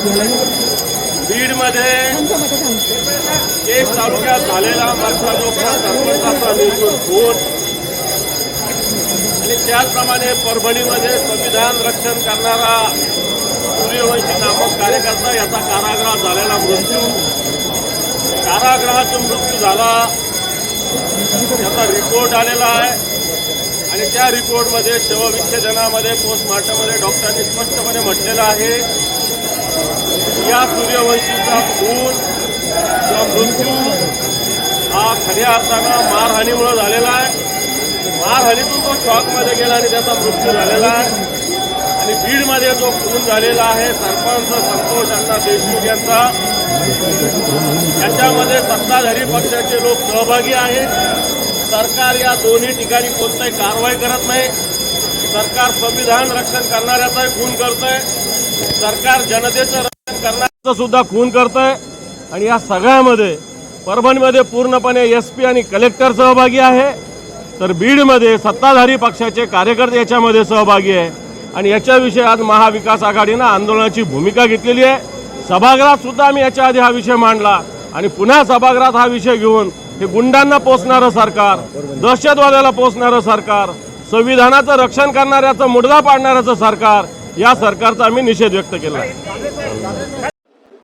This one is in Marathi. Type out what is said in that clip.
बीडमध्ये केज तालुक्यात झालेला मागचा जो सरपंचाचा निर्णय खून आणि त्याचप्रमाणे परभणीमध्ये संविधान रक्षण करणारा सूर्यवंशी नामक कार्यकर्ता याचा कारागृहात झालेला मृत्यू, कारागृहातून मृत्यू झाला त्याचा रिपोर्ट आलेला आहे आणि त्या रिपोर्टमध्ये शवविच्छेदनामध्ये पोस्टमार्टममध्ये डॉक्टरांनी स्पष्टपणे म्हटलेलं आहे या सूर्यवंशीचा खून किंवा मृत्यू हा खऱ्या अर्थानं मारहाणीमुळे झालेला आहे। मारहाणीतून तो शॉकमध्ये गेला आणि त्याचा मृत्यू झालेला आहे। आणि बीडमध्ये जो खून झालेला आहे सरपंच संतोष अण्णा देशमुख यांचा, याच्यामध्ये सत्ताधारी पक्षाचे लोक सहभागी आहेत। सरकार या दोन्ही ठिकाणी कोणताही कारवाई करत नाही। सरकार संविधान रक्षण करणाऱ्याचाही खून करतंय, सरकार जनतेचं रक्षण करणाऱ्याचं सुद्धा खून करतंय। आणि या सगळ्यामध्ये परभणीमध्ये पूर्णपणे एसपी आणि कलेक्टर सहभागी आहे, तर बीडमध्ये सत्ताधारी पक्षाचे कार्यकर्ते याच्यामध्ये सहभागी आहे। आणि याच्याविषयी आज महाविकास आघाडीनं आंदोलनाची भूमिका घेतलेली आहे। सभागृहात सुद्धा आम्ही याच्या आधी हा विषय मांडला आणि पुन्हा सभागृहात हा विषय घेऊन हे गुंडांना पोसणारं सरकार, दहशतवादाला पोसणारं सरकार, संविधानाचं रक्षण करणाऱ्याचं मुडदा पाडणाऱ्याचं सरकार, या सरकारचा आम्ही निषेध व्यक्त केला आहे।